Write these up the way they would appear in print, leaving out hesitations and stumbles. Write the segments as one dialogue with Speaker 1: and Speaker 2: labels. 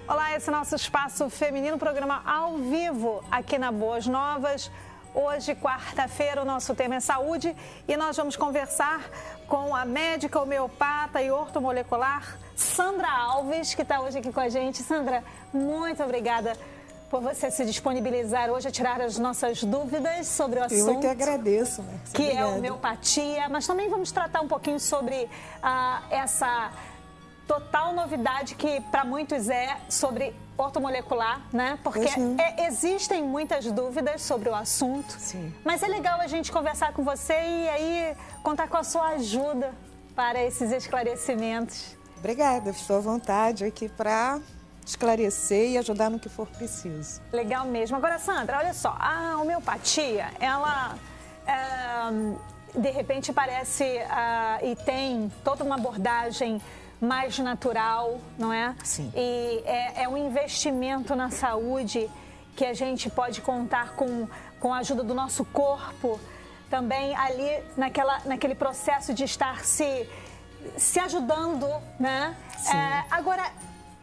Speaker 1: Olá, esse é o nosso Espaço Feminino, programa ao vivo aqui na Boas Novas. Hoje, quarta-feira, o nosso tema é saúde e nós vamos conversar com a médica homeopata e ortomolecular Sandra Alves, que está hoje aqui com a gente. Sandra, muito obrigada por você se disponibilizar hoje a tirar as nossas dúvidas sobre o assunto.
Speaker 2: Eu que agradeço, né?
Speaker 1: Que é a homeopatia, mas também vamos tratar um pouquinho sobre essa total novidade que para muitos é sobre ortomolecular, né? Porque existem muitas dúvidas sobre o assunto.
Speaker 2: Sim.
Speaker 1: Mas é legal a gente conversar com você e aí contar com a sua ajuda para esses esclarecimentos.
Speaker 2: Obrigada, estou à vontade aqui para esclarecer e ajudar no que for preciso.
Speaker 1: Legal mesmo. Agora, Sandra, olha só, a homeopatia, ela de repente parece e tem toda uma abordagem mais natural, não é?
Speaker 2: Sim.
Speaker 1: E é um investimento na saúde que a gente pode contar com a ajuda do nosso corpo também ali naquele processo de estar se ajudando, né?
Speaker 2: Sim.
Speaker 1: Agora,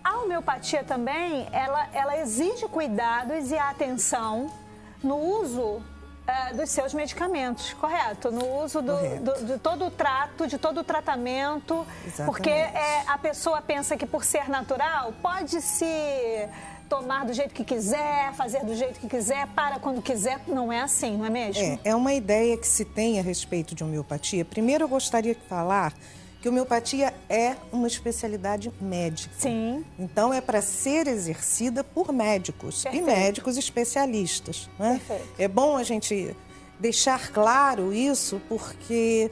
Speaker 1: a homeopatia também, ela exige cuidados e atenção no uso dos seus medicamentos, correto? No uso de todo o trato, de todo o tratamento.
Speaker 2: Exatamente.
Speaker 1: Porque a pessoa pensa que por ser natural, pode se tomar do jeito que quiser, fazer do jeito que quiser, para quando quiser. Não é assim, não é mesmo?
Speaker 2: É uma ideia que se tem a respeito de homeopatia. Primeiro, eu gostaria de falar que homeopatia é uma especialidade médica.
Speaker 1: Sim.
Speaker 2: Então, é para ser exercida por médicos.
Speaker 1: Perfeito.
Speaker 2: E médicos especialistas, né?
Speaker 1: Perfeito.
Speaker 2: É bom a gente deixar claro isso, porque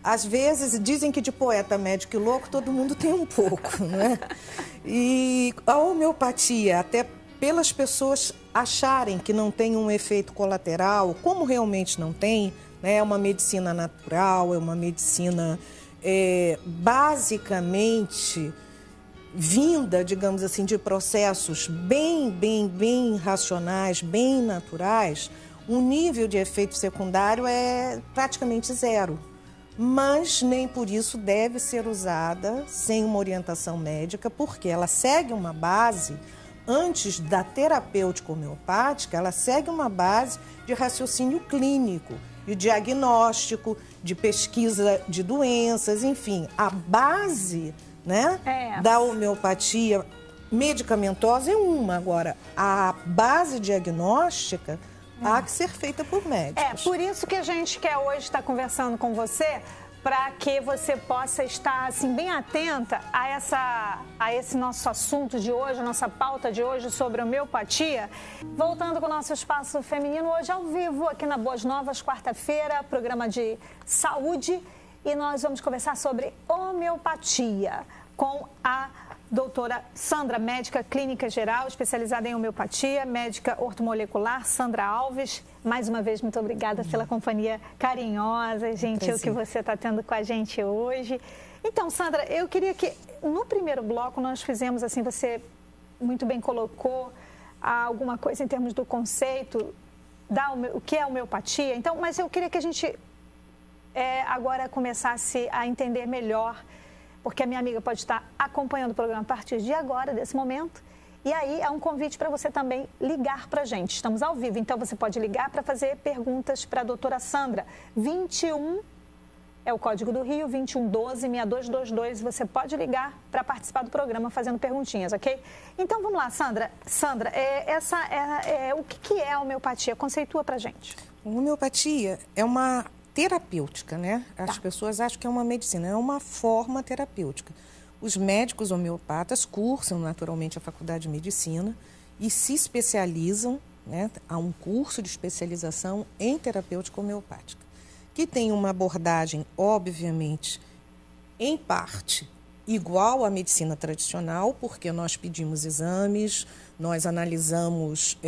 Speaker 2: às vezes dizem que de poeta, médico e louco todo mundo tem um pouco, né? E a homeopatia, até pelas pessoas acharem que não tem um efeito colateral, como realmente não tem, né? É uma medicina natural, é uma medicina basicamente vinda, digamos assim, de processos bem racionais, bem naturais. O nível de efeito secundário é praticamente zero, mas nem por isso deve ser usada sem uma orientação médica, porque ela segue uma base, antes da terapêutica homeopática, ela segue uma base de raciocínio clínico, de diagnóstico, de pesquisa de doenças, enfim, a base, né, da homeopatia medicamentosa é uma. Agora, a base diagnóstica há que ser feita por médicos.
Speaker 1: Por isso que a gente quer hoje estar conversando com você, para que você possa estar assim, bem atenta a esse nosso assunto de hoje, a nossa pauta de hoje sobre homeopatia. Voltando com o nosso Espaço Feminino, hoje ao vivo, aqui na Boas Novas, quarta-feira, programa de saúde. E nós vamos conversar sobre homeopatia com a doutora Sandra, médica clínica geral, especializada em homeopatia, médica ortomolecular, Sandra Alves. Mais uma vez, muito obrigada pela companhia carinhosa, gentil que você está tendo com a gente hoje. Então, Sandra, eu queria que no primeiro bloco nós fizemos, assim, você muito bem colocou alguma coisa em termos do conceito, o que é homeopatia. Então, mas eu queria que a gente agora começasse a entender melhor, porque a minha amiga pode estar acompanhando o programa a partir de agora, desse momento. E aí é um convite para você também ligar para a gente. Estamos ao vivo, então você pode ligar para fazer perguntas para a doutora Sandra. 21 é o código do Rio, 2112-6222. Você pode ligar para participar do programa fazendo perguntinhas, ok? Então vamos lá, Sandra. Sandra, o que é a homeopatia? Conceitua para a gente.
Speaker 2: A homeopatia é uma terapêutica, né? As pessoas acham que é uma medicina, é uma forma terapêutica. Os médicos homeopatas cursam naturalmente a faculdade de medicina e se especializam, né? Há um curso de especialização em terapêutica homeopática, que tem uma abordagem, obviamente, em parte igual à medicina tradicional, porque nós pedimos exames, nós analisamos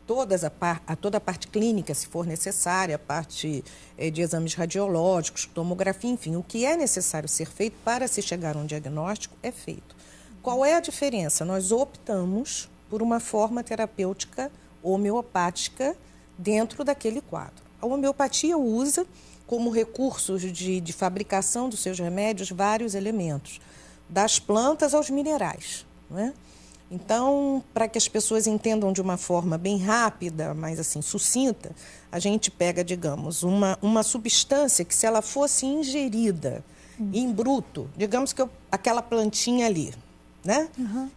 Speaker 2: toda a parte clínica, se for necessária, a parte de exames radiológicos, tomografia, enfim, o que é necessário ser feito para se chegar a um diagnóstico é feito. Qual é a diferença? Nós optamos por uma forma terapêutica homeopática dentro daquele quadro. A homeopatia usa como recursos de fabricação dos seus remédios vários elementos, das plantas aos minerais, não é? Então, para que as pessoas entendam de uma forma bem rápida, mas assim, sucinta, a gente pega, digamos, uma substância que, se ela fosse ingerida em bruto, digamos que aquela plantinha ali, né?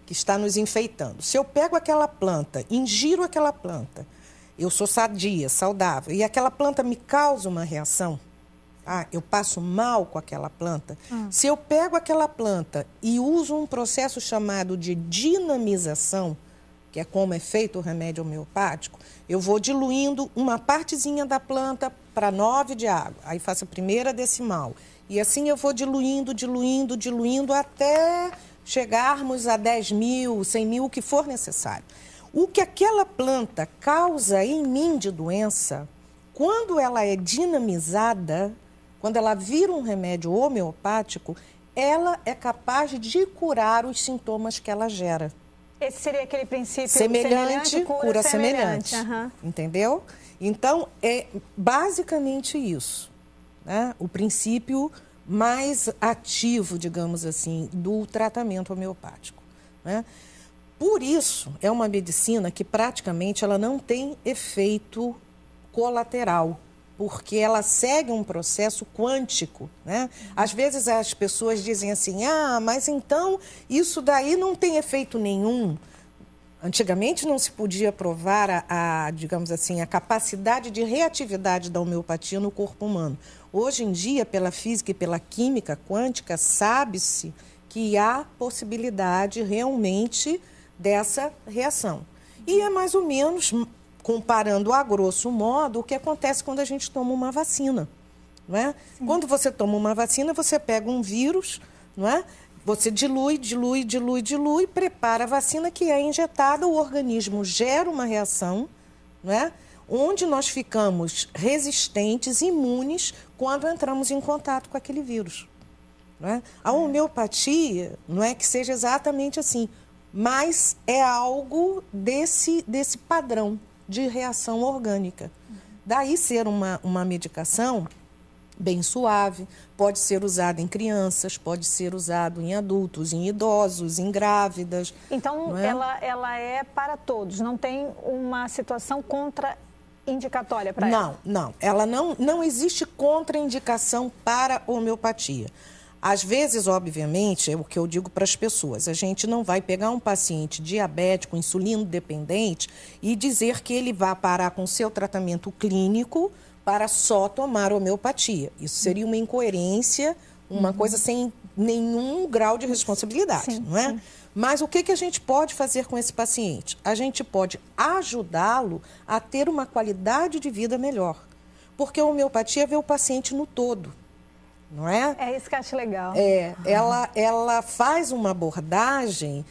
Speaker 2: Que está nos enfeitando. Se eu pego aquela planta, ingiro aquela planta, eu sou sadia, saudável, e aquela planta me causa uma reação, eu passo mal com aquela planta. Se eu pego aquela planta e uso um processo chamado de dinamização, que é como é feito o remédio homeopático, eu vou diluindo uma partezinha da planta para 9 de água. Aí faço a primeira decimal. E assim eu vou diluindo, diluindo, diluindo até chegarmos a 10 mil, 100 mil, o que for necessário. O que aquela planta causa em mim de doença, quando ela é dinamizada, quando ela vira um remédio homeopático, ela é capaz de curar os sintomas que ela gera.
Speaker 1: Esse seria aquele princípio
Speaker 2: semelhante cura semelhante. Entendeu? Então, é basicamente isso, né? O princípio mais ativo, digamos assim, do tratamento homeopático, né? Por isso, é uma medicina que praticamente ela não tem efeito colateral, porque ela segue um processo quântico, né? Às vezes as pessoas dizem assim, mas então isso daí não tem efeito nenhum. Antigamente não se podia provar digamos assim, a capacidade de reatividade da homeopatia no corpo humano. Hoje em dia, pela física e pela química quântica, sabe-se que há possibilidade realmente dessa reação. E é mais ou menos, comparando a grosso modo, o que acontece quando a gente toma uma vacina, não é? Quando você toma uma vacina, você pega um vírus, não é? Você dilui, dilui, dilui, dilui, prepara a vacina que é injetada, o organismo gera uma reação, não é? Onde nós ficamos resistentes, imunes, quando entramos em contato com aquele vírus, não é? A homeopatia não é que seja exatamente assim, mas é algo desse padrão de reação orgânica. Daí ser uma medicação bem suave, pode ser usada em crianças, pode ser usado em adultos, em idosos, em grávidas.
Speaker 1: Então, ela é para todos, não tem uma situação contraindicatória para ela?
Speaker 2: Não. Ela não existe contraindicação para homeopatia. Às vezes, obviamente, é o que eu digo para as pessoas, a gente não vai pegar um paciente diabético, insulino dependente e dizer que ele vai parar com o seu tratamento clínico para só tomar homeopatia. Isso seria uma incoerência, uma coisa sem nenhum grau de responsabilidade, não é? Mas o que a gente pode fazer com esse paciente? A gente pode ajudá-lo a ter uma qualidade de vida melhor, porque a homeopatia vê o paciente no todo. Não é?
Speaker 1: É isso que eu acho legal.
Speaker 2: Ela faz uma abordagem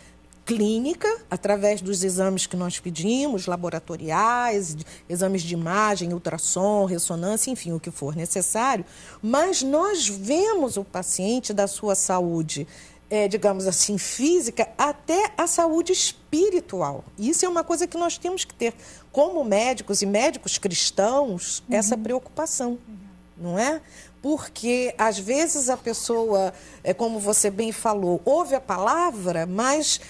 Speaker 2: clínica, através dos exames que nós pedimos, laboratoriais, exames de imagem, ultrassom, ressonância, enfim, o que for necessário, mas nós vemos o paciente da sua saúde, digamos assim, física, até a saúde espiritual. Isso é uma coisa que nós temos que ter, como médicos e médicos cristãos, essa preocupação, não é? Porque, às vezes, a pessoa, como você bem falou, ouve a palavra, mas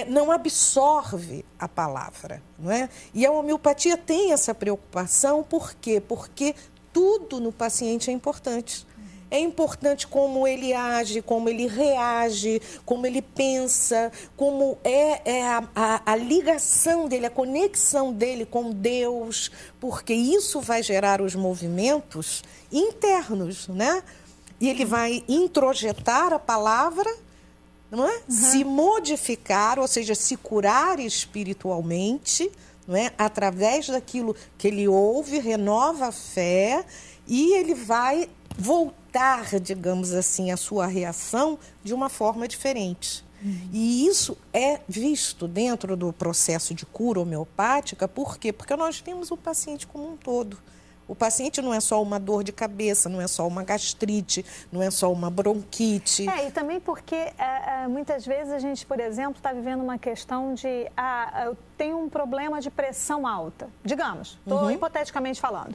Speaker 2: não absorve a palavra, não é? E a homeopatia tem essa preocupação, por quê? Porque tudo no paciente é importante. É importante como ele age, como ele reage, como ele pensa, como a ligação dele, a conexão dele com Deus, porque isso vai gerar os movimentos internos, né? E ele vai introjetar a palavra, não é? Se modificar, ou seja, se curar espiritualmente, não é? Através daquilo que ele ouve, renova a fé e ele vai voltar, digamos assim, a sua reação de uma forma diferente. E isso é visto dentro do processo de cura homeopática, por quê? Porque nós temos o paciente como um todo. O paciente não é só uma dor de cabeça, não é só uma gastrite, não é só uma bronquite.
Speaker 1: E também porque muitas vezes a gente, por exemplo, está vivendo uma questão de eu tenho um problema de pressão alta, digamos, estou hipoteticamente falando.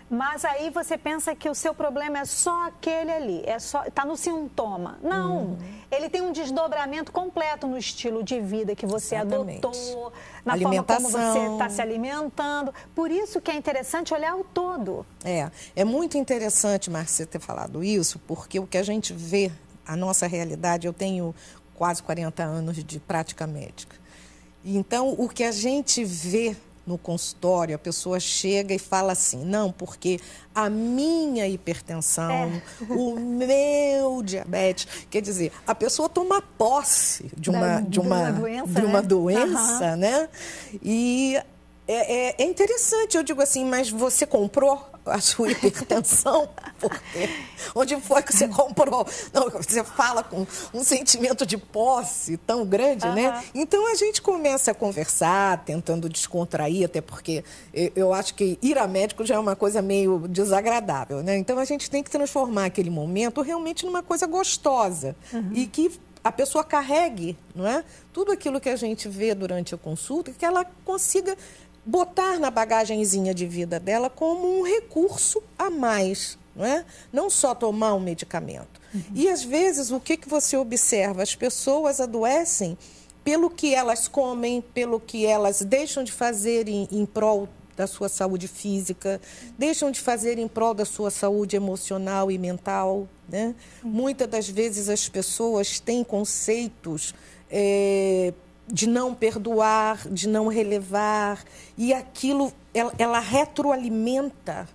Speaker 1: Mas aí você pensa que o seu problema é só aquele ali, está no sintoma. Não, ele tem um desdobramento completo no estilo de vida que você adotou, na forma como você está se alimentando. Por isso que é interessante olhar o todo.
Speaker 2: É muito interessante, Márcia, ter falado isso, porque o que a gente vê, a nossa realidade, eu tenho quase 40 anos de prática médica. Então, o que a gente vê no consultório, a pessoa chega e fala assim, não, porque a minha hipertensão, o meu diabetes, quer dizer, a pessoa toma posse de uma doença, né? E é interessante, eu digo assim, mas você comprou a sua hipertensão? Porque onde foi que você comprou? Não, você fala com um sentimento de posse tão grande, né? Então a gente começa a conversar, tentando descontrair, até porque eu acho que ir a médico já é uma coisa meio desagradável, né? Então a gente tem que transformar aquele momento realmente numa coisa gostosa e que a pessoa carregue, não é? Tudo aquilo que a gente vê durante a consulta, que ela consiga botar na bagagenzinha de vida dela como um recurso a mais, não é? Não só tomar um medicamento. E, às vezes, o que você observa? As pessoas adoecem pelo que elas comem, pelo que elas deixam de fazer em prol da sua saúde física, deixam de fazer em prol da sua saúde emocional e mental, né? Muitas das vezes as pessoas têm conceitos de não perdoar, de não relevar, e aquilo, ela retroalimenta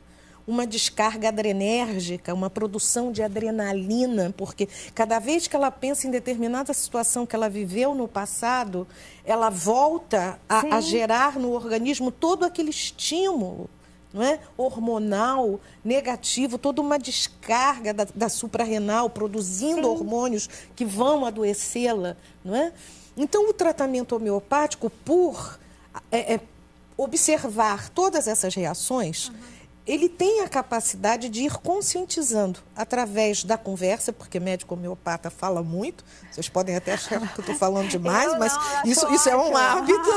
Speaker 2: uma descarga adrenérgica, uma produção de adrenalina, porque cada vez que ela pensa em determinada situação que ela viveu no passado, ela volta a gerar no organismo todo aquele estímulo, não é? Hormonal, negativo, toda uma descarga da suprarrenal, produzindo hormônios que vão adoecê-la, não é? Então, o tratamento homeopático, por observar todas essas reações, ele tem a capacidade de ir conscientizando através da conversa, porque médico homeopata fala muito, vocês podem até achar que eu estou falando demais, mas isso é um hábito.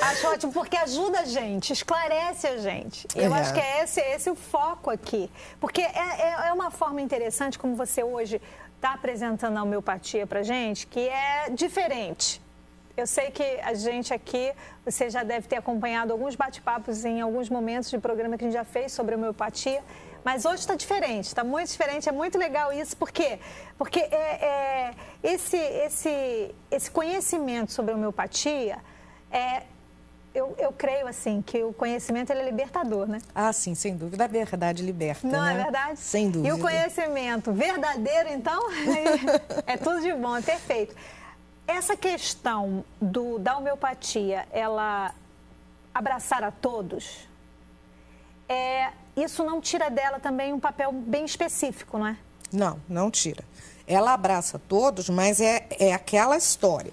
Speaker 1: Acho ótimo, porque ajuda a gente, esclarece a gente. Eu acho que é esse o foco aqui, porque é uma forma interessante como você hoje está apresentando a homeopatia para a gente, que é diferente. Eu sei que a gente aqui, você já deve ter acompanhado alguns bate-papos em alguns momentos de programa que a gente já fez sobre homeopatia, mas hoje está diferente, está muito diferente, é muito legal isso, por quê? Porque esse conhecimento sobre homeopatia, eu creio assim, que o conhecimento ele é libertador, né?
Speaker 2: Ah, sim, sem dúvida, a verdade liberta,
Speaker 1: Não
Speaker 2: né?
Speaker 1: é verdade?
Speaker 2: Sem dúvida.
Speaker 1: E o conhecimento verdadeiro, então, é tudo de bom, é perfeito. Essa questão da homeopatia, ela abraçar a todos, isso não tira dela também um papel bem específico, não é? Não,
Speaker 2: não tira. Ela abraça todos, mas é aquela história.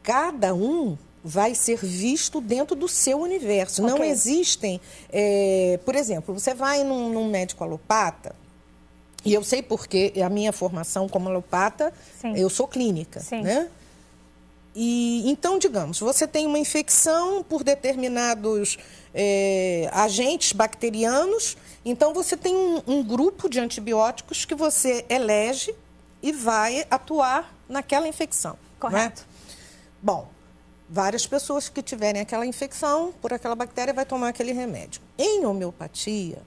Speaker 2: Cada um vai ser visto dentro do seu universo. Não existem... por exemplo, você vai num médico alopata, e eu sei porque a minha formação como alopata, eu sou clínica, né? E, então, digamos, você tem uma infecção por determinados agentes bacterianos, então você tem um grupo de antibióticos que você elege e vai atuar naquela infecção.
Speaker 1: Correto.
Speaker 2: Né? Bom, várias pessoas que tiverem aquela infecção por aquela bactéria vai tomar aquele remédio. Em homeopatia,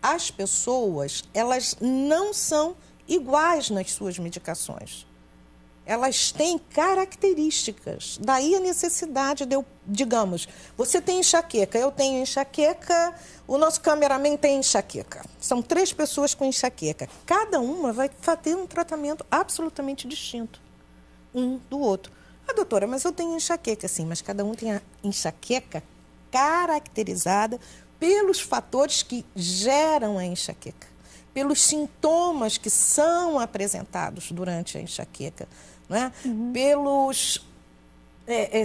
Speaker 2: as pessoas, elas não são iguais nas suas medicações. Elas têm características, daí a necessidade de digamos, você tem enxaqueca, eu tenho enxaqueca, o nosso cameraman tem enxaqueca. São 3 pessoas com enxaqueca. Cada uma vai ter um tratamento absolutamente distinto, um do outro. Ah, doutora, mas eu tenho enxaqueca, sim, mas cada um tem a enxaqueca caracterizada pelos fatores que geram a enxaqueca, pelos sintomas que são apresentados durante a enxaqueca, não é? Pelos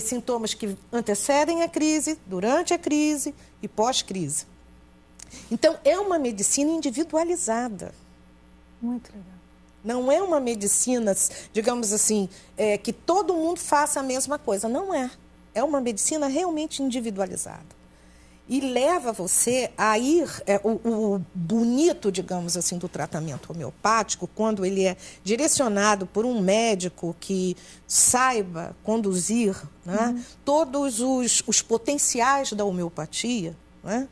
Speaker 2: sintomas que antecedem a crise, durante a crise e pós-crise. Então, é uma medicina individualizada.
Speaker 1: Muito legal.
Speaker 2: Não é uma medicina, digamos assim, que todo mundo faça a mesma coisa. Não é. É uma medicina realmente individualizada. E leva você a ir... o bonito, digamos assim, do tratamento homeopático, quando ele é direcionado por um médico que saiba conduzir, né, todos os potenciais da homeopatia, né?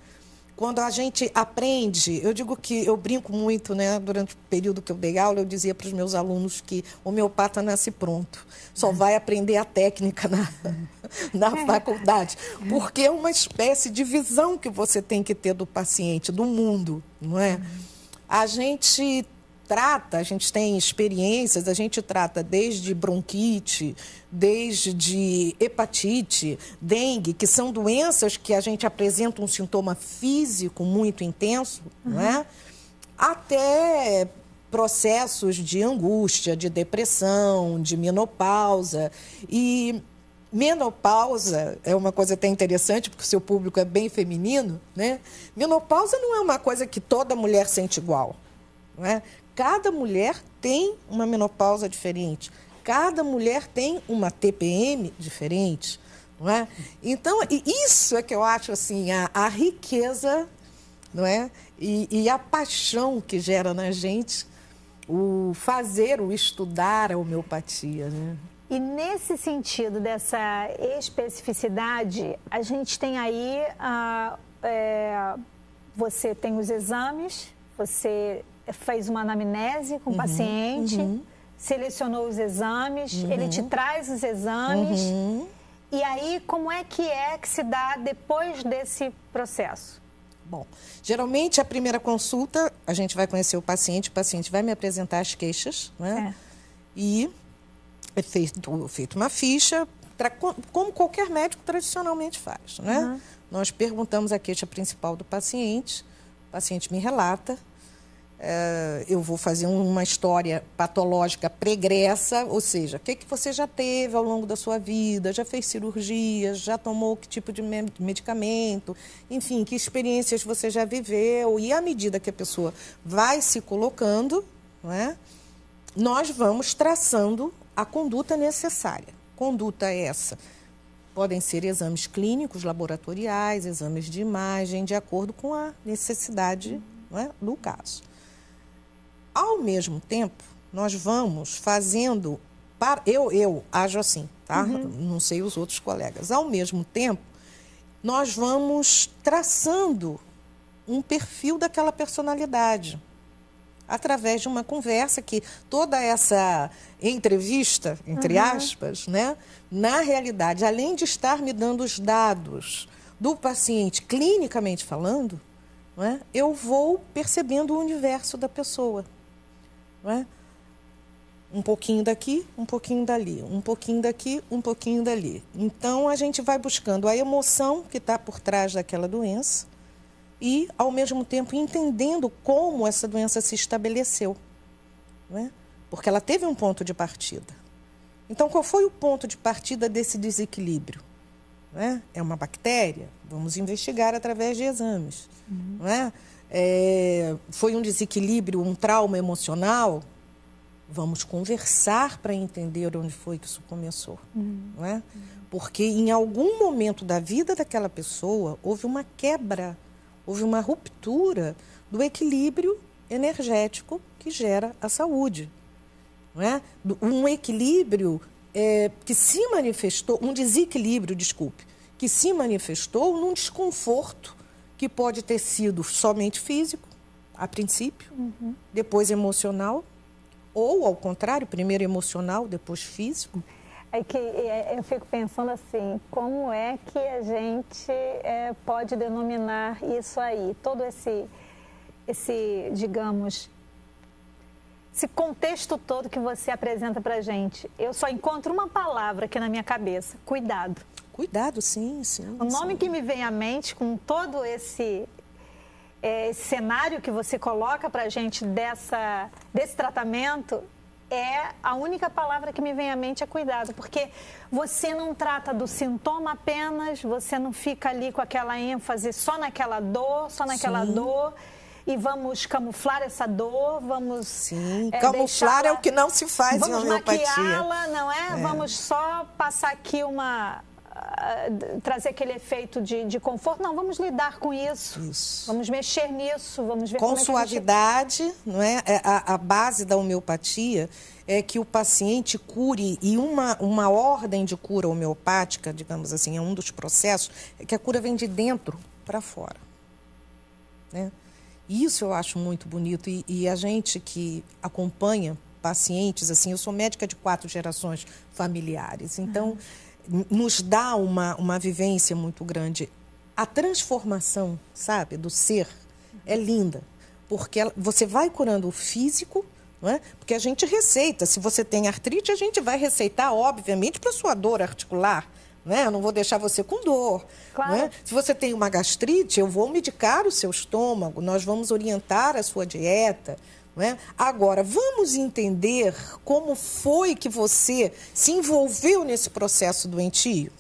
Speaker 2: Quando a gente aprende, eu digo que eu brinco muito, né? Durante o período que eu dei aula, eu dizia para os meus alunos que homeopata nasce pronto, só vai aprender a técnica na faculdade, porque é uma espécie de visão que você tem que ter do paciente, do mundo, não é? A gente tem experiências, a gente trata desde bronquite, desde hepatite, dengue, que são doenças que a gente apresenta um sintoma físico muito intenso, não é? Até processos de angústia, de depressão, de menopausa. E menopausa é uma coisa até interessante, porque o seu público é bem feminino, né? Menopausa não é uma coisa que toda mulher sente igual, não é? Cada mulher tem uma menopausa diferente. Cada mulher tem uma TPM diferente, não é? Então, isso é que eu acho assim, a riqueza, não é? E a paixão que gera na gente o fazer, o estudar a homeopatia, né?
Speaker 1: E nesse sentido dessa especificidade, a gente tem aí, você tem os exames, você fez uma anamnese com o paciente, selecionou os exames, ele te traz os exames. E aí, como é que se dá depois desse processo?
Speaker 2: Bom, geralmente a primeira consulta, a gente vai conhecer o paciente vai me apresentar as queixas, né? E é feito uma ficha, como qualquer médico tradicionalmente faz, né? Nós perguntamos a queixa principal do paciente, o paciente me relata. Eu vou fazer uma história patológica pregressa, ou seja, o que você já teve ao longo da sua vida, já fez cirurgias, já tomou que tipo de medicamento, enfim, que experiências você já viveu. E à medida que a pessoa vai se colocando, não é, nós vamos traçando a conduta necessária. Conduta essa. Podem ser exames clínicos, laboratoriais, exames de imagem, de acordo com a necessidade, não é, do caso. Ao mesmo tempo, nós vamos fazendo... Eu ajo assim, tá? Não sei os outros colegas. Ao mesmo tempo, nós vamos traçando um perfil daquela personalidade, através de uma conversa que toda essa entrevista, entre aspas, né, na realidade, além de estar me dando os dados do paciente, clinicamente falando, não é, eu vou percebendo o universo da pessoa. Não é? Um pouquinho daqui, um pouquinho dali, um pouquinho daqui, um pouquinho dali. Então, a gente vai buscando a emoção que está por trás daquela doença e, ao mesmo tempo, entendendo como essa doença se estabeleceu. Não é? Porque ela teve um ponto de partida. Então, qual foi o ponto de partida desse desequilíbrio? Não é? É uma bactéria? Vamos investigar através de exames. Não é? Foi um desequilíbrio, um trauma emocional? Vamos conversar para entender onde foi que isso começou. Não é? Porque em algum momento da vida daquela pessoa houve uma quebra, houve uma ruptura do equilíbrio energético que gera a saúde. Não é? Um equilíbrio que se manifestou, um desequilíbrio, desculpe, que se manifestou num desconforto que pode ter sido somente físico, a princípio, depois emocional, ou, ao contrário, primeiro emocional, depois físico.
Speaker 1: Eu fico pensando assim, como é que a gente pode denominar isso aí? Todo esse, digamos, esse contexto todo que você apresenta para a gente. Eu só encontro uma palavra aqui na minha cabeça, cuidado.
Speaker 2: Cuidado, sim.
Speaker 1: O nome que me vem à mente, com todo esse cenário que você coloca para a gente desse tratamento, a única palavra que me vem à mente é cuidado, porque você não trata do sintoma apenas, você não fica ali com aquela ênfase só naquela dor, e vamos camuflar essa dor, vamos...
Speaker 2: Sim, camuflar é o que não se faz em homeopatia.
Speaker 1: Vamos maquiá-la, não é? Vamos só passar aqui trazer aquele efeito de conforto. Não, vamos lidar com isso. Vamos mexer nisso, vamos ver
Speaker 2: com suavidade, não é? A base da homeopatia é que o paciente cure, e uma ordem de cura homeopática, digamos assim, é um dos processos, é que a cura vem de dentro para fora, né? Isso eu acho muito bonito, e a gente que acompanha pacientes, assim, eu sou médica de 4 gerações familiares, então nos dá uma vivência muito grande. A transformação, sabe, do ser é linda, porque você vai curando o físico, não é? Porque a gente receita, se você tem artrite, a gente vai receitar, obviamente, para sua dor articular, não é? Eu não vou deixar você com dor.
Speaker 1: Claro.
Speaker 2: Não é? Se você tem uma gastrite, eu vou medicar o seu estômago, nós vamos orientar a sua dieta. Não é? Agora, vamos entender como foi que você se envolveu nesse processo doentio?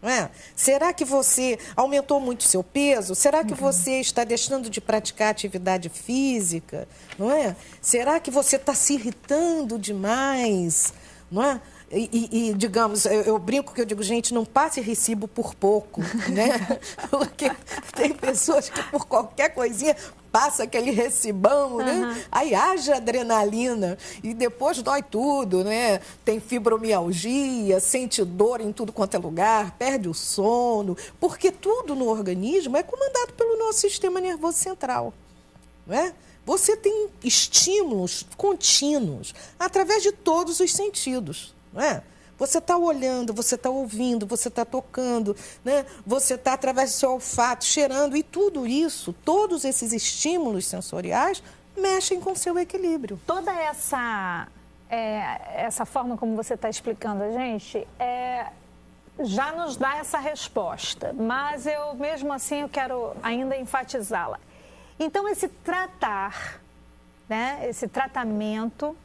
Speaker 2: Não é? Será que você aumentou muito o seu peso? Será que você está deixando de praticar atividade física? Não é? Será que você está se irritando demais? Não é? Digamos, eu brinco que eu digo, gente, não passe recibo por pouco, né? Porque tem pessoas que por qualquer coisinha passa aquele recibão, né? Aí haja adrenalina e depois dói tudo, né? Tem fibromialgia, sente dor em tudo quanto é lugar, perde o sono, porque tudo no organismo é comandado pelo nosso sistema nervoso central, não é? Você tem estímulos contínuos através de todos os sentidos, não é? Você está olhando, você está ouvindo, você está tocando, né? Você está, através do seu olfato, cheirando, e tudo isso, todos esses estímulos sensoriais mexem com o seu equilíbrio.
Speaker 1: Toda essa forma como você está explicando a gente já nos dá essa resposta, mas eu mesmo assim eu quero ainda enfatizá-la. Então esse tratar, né? Esse tratamento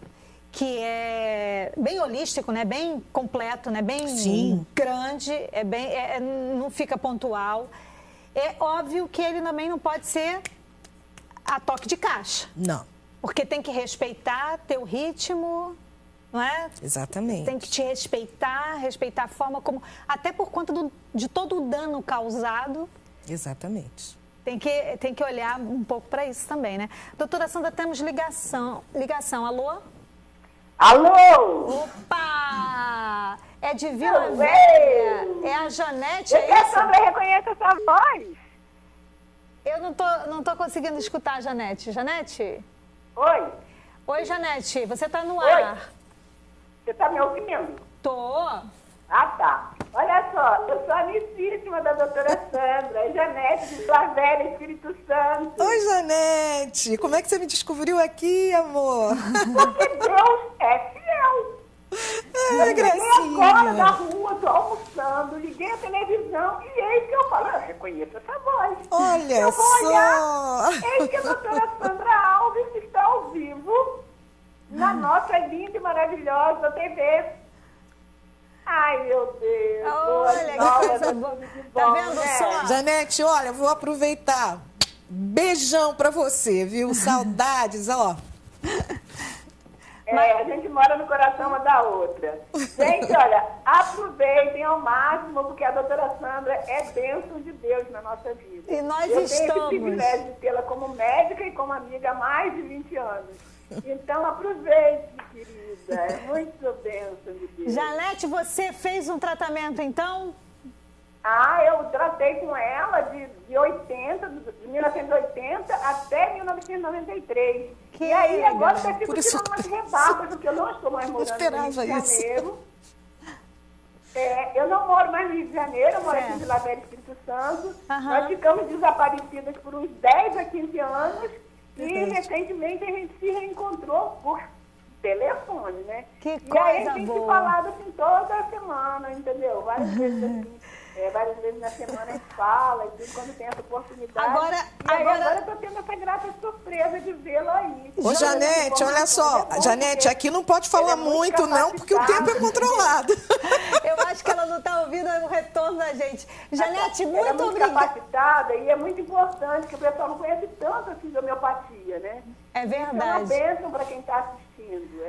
Speaker 1: que é bem holístico, né? Bem completo, né? Bem grande, não fica pontual. É óbvio que ele também não pode ser a toque de caixa.
Speaker 2: Não.
Speaker 1: Porque tem que respeitar teu ritmo, não é?
Speaker 2: Exatamente.
Speaker 1: Tem que te respeitar a forma como... Até por conta de todo o dano causado.
Speaker 2: Exatamente.
Speaker 1: Tem que olhar um pouco para isso também, né? Doutora Sandra, temos ligação. Alô?
Speaker 3: Alô?
Speaker 1: Opa! É de Vila Velha? É a Janete, é isso?
Speaker 3: Eu também reconheço essa voz.
Speaker 1: Eu não tô conseguindo escutar a Janete. Janete?
Speaker 3: Oi.
Speaker 1: Oi, Janete, você tá no ar.
Speaker 3: Você tá me ouvindo?
Speaker 1: Tô.
Speaker 3: Ah, tá. Olha só, eu sou amicíssima da doutora Sandra, Janete de Vila Velha, Espírito Santo.
Speaker 2: Oi, Janete. Como é que você me descobriu aqui, amor?
Speaker 3: Porque Deus é fiel.
Speaker 2: Gracinha.
Speaker 3: Agora na rua, tô almoçando, liguei a televisão e eis que eu falo, eu reconheço essa voz.
Speaker 2: Olha
Speaker 3: eu vou
Speaker 2: só.
Speaker 3: olhar, eis que a doutora Sandra Alves está ao vivo na nossa linda e maravilhosa TV. Ai, meu Deus.
Speaker 1: Olha, que coisa boa. Tá vendo só?
Speaker 2: Janete, olha, vou aproveitar. Beijão pra você, viu? Saudades, ó.
Speaker 3: A gente mora no coração uma da outra. Gente, olha, aproveitem ao máximo, porque a doutora Sandra é bênção de Deus na nossa vida.
Speaker 1: E nós
Speaker 3: Eu
Speaker 1: estamos.
Speaker 3: tenho esse privilégio de tê-la como médica e como amiga há mais de 20 anos. Então, aproveite, querida. É muito bênção de Deus.
Speaker 1: Janete, você fez um tratamento, então?
Speaker 3: Eu tratei com ela de 1980 até 1993.
Speaker 1: Que
Speaker 3: e aí,
Speaker 1: legal.
Speaker 3: agora eu fico tirando umas rebarbas, porque eu não estou mais morando no Rio de Janeiro. Eu não moro mais no Rio de Janeiro, eu moro aqui em Vila Velha, Espírito Santo. Nós ficamos desaparecidas por uns 10 a 15 anos. E recentemente a gente se reencontrou por telefone, né?
Speaker 1: Que
Speaker 3: e aí a
Speaker 1: coisa
Speaker 3: gente
Speaker 1: boa.
Speaker 3: falava assim toda semana, entendeu? Várias vezes assim. Várias vezes na semana a gente fala, e tudo, quando tem essa oportunidade.
Speaker 1: Agora
Speaker 3: eu estou tendo essa grata surpresa de vê-lo aí.
Speaker 2: Ô, Janete, olha só. Janete, aqui não pode falar muito, não, porque o tempo é controlado.
Speaker 1: Eu acho que ela não está ouvindo o retorno da gente. Janete, muito
Speaker 3: obrigada.
Speaker 1: obrigada.
Speaker 3: Capacitada, e é muito importante, que o pessoal não conhece tanto a fisiomeopatia, né?
Speaker 1: É verdade.
Speaker 3: É uma bênção para quem está assistindo.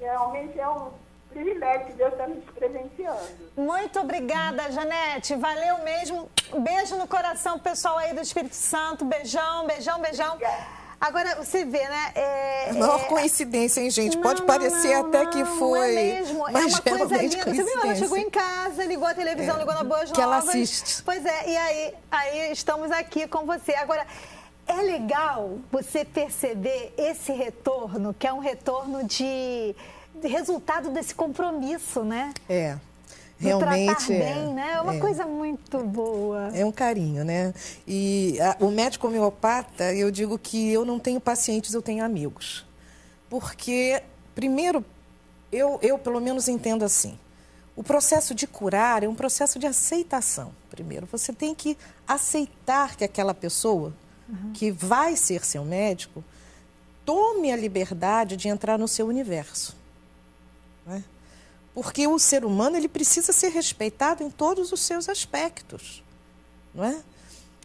Speaker 3: Realmente é um privilégio que Deus está nos presenteando.
Speaker 1: Muito obrigada, Janete. Valeu mesmo. Beijo no coração, pessoal aí do Espírito Santo. Beijão, beijão, beijão.
Speaker 3: Obrigada.
Speaker 1: Agora, você vê, né?
Speaker 2: É maior coincidência, hein, gente? Pode parecer até que foi.
Speaker 1: Não é mesmo.
Speaker 2: Mas
Speaker 1: é uma coisa linda.
Speaker 2: Você
Speaker 1: viu? Ela chegou em casa, ligou a televisão, ligou na Boas Novas.
Speaker 2: Que ela assiste.
Speaker 1: Pois é, e aí estamos aqui com você. Agora, é legal você perceber esse retorno, que é um retorno de resultado desse compromisso, né?
Speaker 2: Realmente
Speaker 1: tratar bem, né? É uma coisa muito boa.
Speaker 2: É um carinho, né? E o médico homeopata, eu digo que eu não tenho pacientes, eu tenho amigos. Porque, primeiro, eu pelo menos entendo assim, o processo de curar é um processo de aceitação. Primeiro, você tem que aceitar que aquela pessoa que vai ser seu médico tome a liberdade de entrar no seu universo. Não é? Porque o ser humano ele precisa ser respeitado em todos os seus aspectos, não é?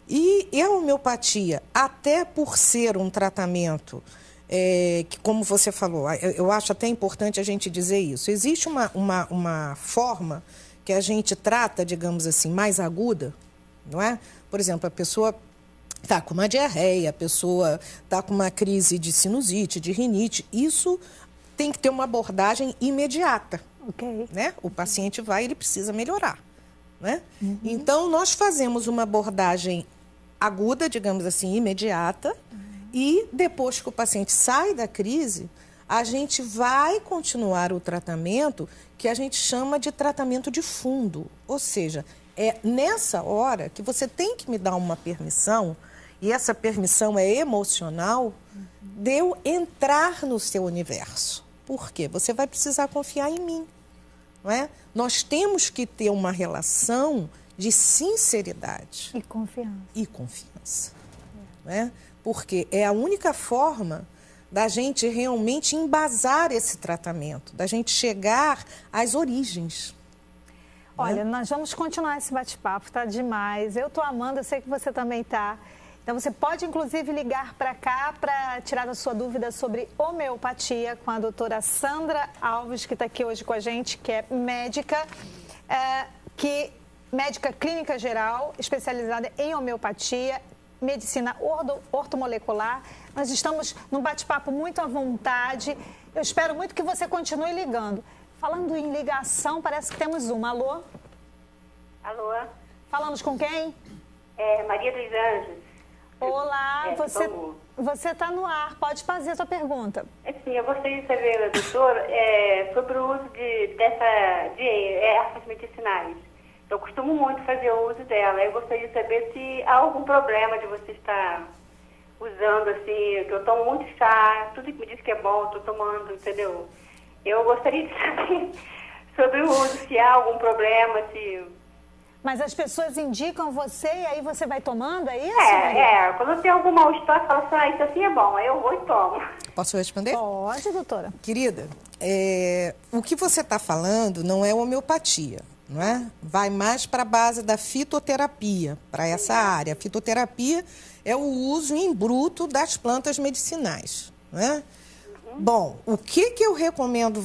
Speaker 2: E a homeopatia, até por ser um tratamento, que como você falou, eu acho até importante a gente dizer isso, existe uma forma que a gente trata, digamos assim, mais aguda, não é? Por exemplo, a pessoa está com uma diarreia, a pessoa está com uma crise de sinusite, de rinite, isso tem que ter uma abordagem imediata.
Speaker 1: Okay.
Speaker 2: Né? O paciente ele precisa melhorar. Né? Então, nós fazemos uma abordagem aguda, digamos assim, imediata, e depois que o paciente sai da crise, a gente vai continuar o tratamento que a gente chama de tratamento de fundo. Ou seja, é nessa hora que você tem que me dar uma permissão, e essa permissão é emocional, de eu entrar no seu universo. Por quê? Você vai precisar confiar em mim, não é? Nós temos que ter uma relação de sinceridade.
Speaker 1: E confiança.
Speaker 2: Não é? Porque é a única forma da gente realmente embasar esse tratamento, da gente chegar às origens.
Speaker 1: Olha, nós vamos continuar esse bate-papo, tá demais. Eu tô amando, eu sei que você também tá. Então, você pode, inclusive, ligar para cá para tirar a sua dúvida sobre homeopatia com a doutora Sandra Alves, que está aqui hoje com a gente, que é médica, médica clínica geral, especializada em homeopatia, medicina ortomolecular. Nós estamos num bate-papo muito à vontade. Eu espero muito que você continue ligando. Falando em ligação, parece que temos uma. Alô?
Speaker 3: Alô?
Speaker 1: Falamos com quem?
Speaker 3: Maria dos Anjos.
Speaker 1: Olá, você está no ar. Pode fazer a sua pergunta.
Speaker 3: Sim, eu gostaria de saber, doutor, sobre o uso de ervas medicinais. Eu costumo muito fazer o uso dela. Eu gostaria de saber se há algum problema de você estar usando, assim, que eu tomo muito chá, tudo que me diz que é bom, estou tomando, entendeu? Eu gostaria de saber sobre o uso, se há algum problema, se...
Speaker 1: Mas as pessoas indicam você e aí você vai tomando, é isso?
Speaker 3: Quando eu tenho algum mal-estar, eu falo assim, isso assim é bom, aí eu vou e tomo.
Speaker 2: Posso responder?
Speaker 1: Pode, doutora.
Speaker 2: Querida, o que você está falando não é homeopatia, não é? Vai mais para a base da fitoterapia, para essa área. A fitoterapia é o uso em bruto das plantas medicinais, não é? Bom, o que eu recomendo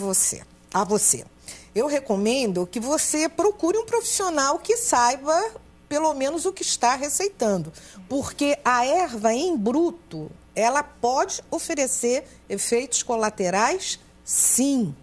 Speaker 2: a você? Eu recomendo que você procure um profissional que saiba, pelo menos, o que está receitando. Porque a erva em bruto, ela pode oferecer efeitos colaterais, sim.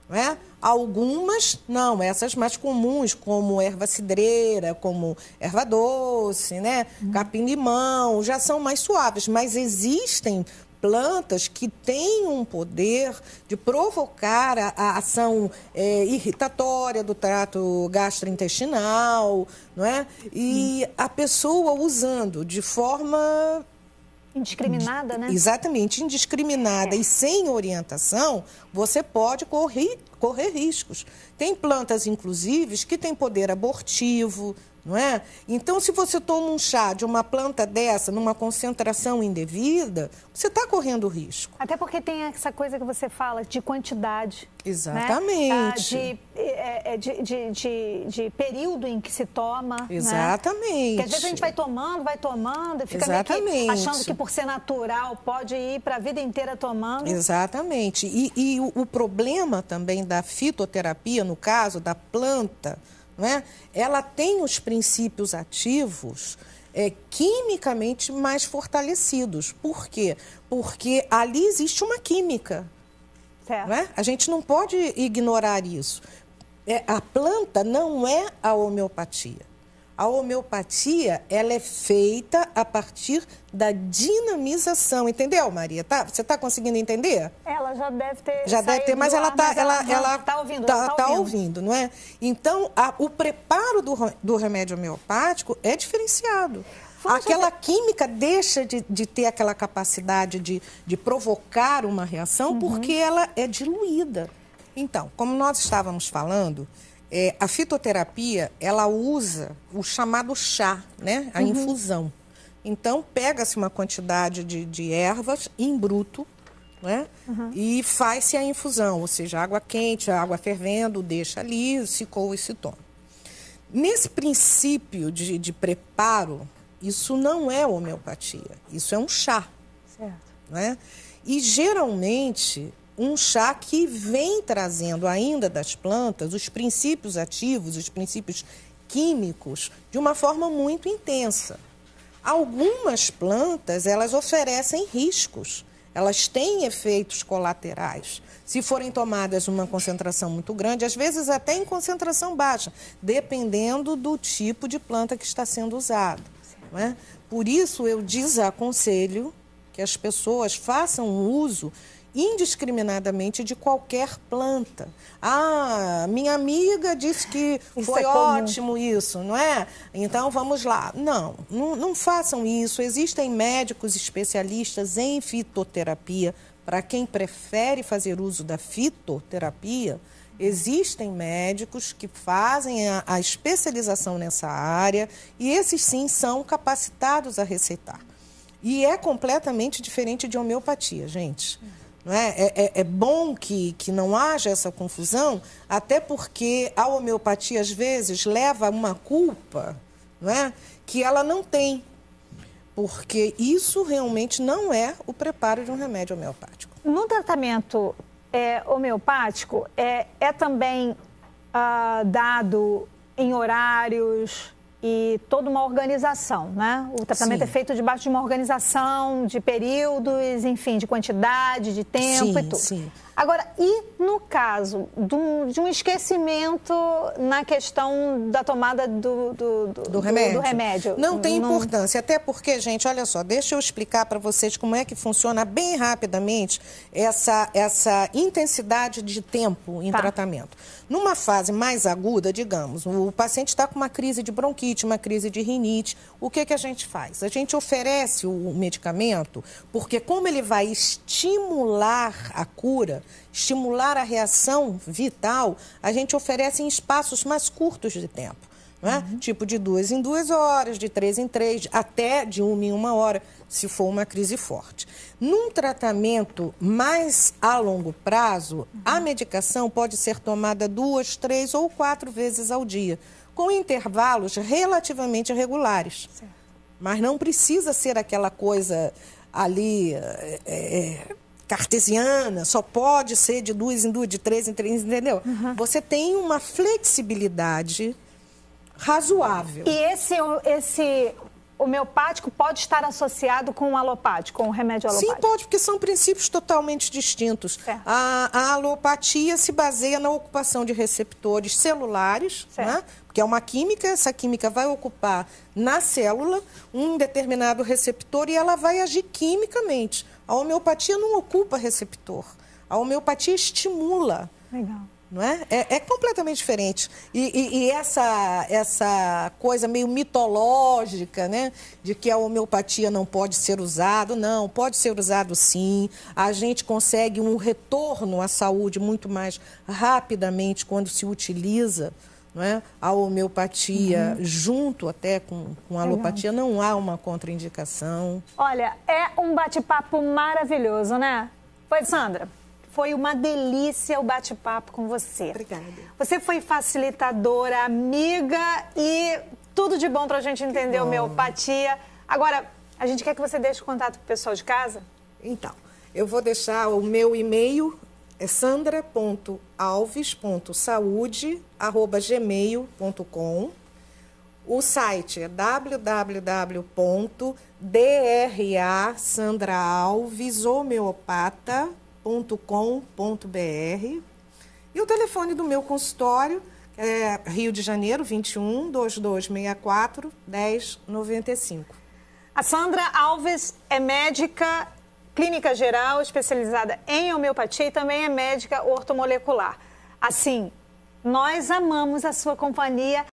Speaker 2: Não é? Algumas, não. Essas mais comuns, como erva cidreira, como erva doce, né? Capim-limão, já são mais suaves. Mas existem plantas que têm um poder de provocar a ação irritatória do trato gastrointestinal, não é? E a pessoa usando de forma...
Speaker 1: Indiscriminada, né?
Speaker 2: Exatamente, indiscriminada e sem orientação, você pode correr correr riscos. Tem plantas, inclusive, que têm poder abortivo, não é? Então, se você toma um chá de uma planta dessa, numa concentração indevida, você está correndo risco.
Speaker 1: Até porque tem essa coisa que você fala de quantidade.
Speaker 2: Exatamente.
Speaker 1: Né? De período em que se toma.
Speaker 2: Exatamente.
Speaker 1: Né? Porque às vezes a gente vai tomando, e fica meio que achando que por ser natural pode ir para a vida inteira tomando.
Speaker 2: Exatamente. E o problema também da fitoterapia, no caso da planta, não é? Ela tem os princípios ativos quimicamente mais fortalecidos. Por quê? Porque ali existe uma química.
Speaker 1: Certo.
Speaker 2: Não é? A gente não pode ignorar isso. A planta não é a homeopatia. A homeopatia, ela é feita a partir da dinamização, entendeu, Maria? Você está conseguindo entender?
Speaker 1: Ela já deve ter.
Speaker 2: Já deve ter, mas ela
Speaker 1: está ouvindo.
Speaker 2: Está ouvindo, não é? Então, o preparo do remédio homeopático é diferenciado. Aquela química deixa de ter aquela capacidade de provocar uma reação porque ela é diluída. Então, como nós estávamos falando, a fitoterapia, ela usa o chamado chá, né? A infusão. Então, pega-se uma quantidade de ervas em bruto, né? E faz-se a infusão, ou seja, água quente, água fervendo, deixa ali, se coa e se toma. Nesse princípio de preparo, isso não é homeopatia, isso é um chá.
Speaker 1: Certo.
Speaker 2: Né? E, geralmente, um chá que vem trazendo ainda das plantas os princípios ativos, os princípios químicos, de uma forma muito intensa. Algumas plantas, elas oferecem riscos, elas têm efeitos colaterais. Se forem tomadas numa concentração muito grande, às vezes até em concentração baixa, dependendo do tipo de planta que está sendo usado. Não é? Por isso, eu desaconselho que as pessoas façam uso indiscriminadamente de qualquer planta. Ah, minha amiga disse que foi ótimo isso, não é? Então, vamos lá. Não façam isso. Existem médicos especialistas em fitoterapia. Para quem prefere fazer uso da fitoterapia, existem médicos que fazem a especialização nessa área e esses, sim, são capacitados a receitar. E é completamente diferente de homeopatia, gente. Não é? É bom que não haja essa confusão, até porque a homeopatia, às vezes, leva uma culpa, não é? Que ela não tem, porque isso realmente não é o preparo de um remédio homeopático.
Speaker 1: No tratamento homeopático, é também dado em horários e toda uma organização, né? O tratamento é feito debaixo de uma organização, de períodos, enfim, de quantidade, de tempo e tudo.
Speaker 2: Sim.
Speaker 1: Agora, e no caso de um esquecimento na questão da tomada do remédio?
Speaker 2: Não tem importância, até porque, gente, olha só, deixa eu explicar para vocês como é que funciona bem rapidamente essa intensidade de tempo em tratamento. Numa fase mais aguda, digamos, o paciente está com uma crise de bronquite, uma crise de rinite, o que a gente faz? A gente oferece o medicamento porque, como ele vai estimular a cura, estimular a reação vital, a gente oferece em espaços mais curtos de tempo. Não é? Tipo de 2 em 2 horas, de 3 em 3, até de 1 em 1 hora, se for uma crise forte. Num tratamento mais a longo prazo, a medicação pode ser tomada 2, 3 ou 4 vezes ao dia, com intervalos relativamente regulares.
Speaker 1: Certo.
Speaker 2: Mas não precisa ser aquela coisa ali cartesiana, só pode ser de 2 em 2, de 3 em 3, entendeu? Você tem uma flexibilidade razoável.
Speaker 1: E esse homeopático pode estar associado com o alopático, com o remédio alopático?
Speaker 2: Sim, pode, porque são princípios totalmente distintos. A alopatia se baseia na ocupação de receptores celulares, né? Porque é uma química, essa química vai ocupar na célula um determinado receptor e ela vai agir quimicamente. A homeopatia não ocupa receptor, a homeopatia estimula.
Speaker 1: Legal.
Speaker 2: não é? É completamente diferente. E essa coisa meio mitológica, né? De que a homeopatia não pode ser usada. Não, pode ser usado sim. A gente consegue um retorno à saúde muito mais rapidamente quando se utiliza, não é? A homeopatia junto até com a alopatia. Não há uma contraindicação.
Speaker 1: Olha, é um bate-papo maravilhoso, né? Foi, Sandra? Foi uma delícia o bate-papo com você.
Speaker 2: Obrigada.
Speaker 1: Você foi facilitadora, amiga e tudo de bom para a gente entender a homeopatia. Agora, a gente quer que você deixe o contato para o pessoal de casa?
Speaker 2: Então, eu vou deixar o meu e-mail, é sandra.alves.saude@gmail.com. O site é www.drsandraalveshomeopata.com.br. E o telefone do meu consultório é Rio de Janeiro, 21 2264 1095.
Speaker 1: A Sandra Alves é médica clínica geral, especializada em homeopatia e também é médica ortomolecular. Assim, nós amamos a sua companhia.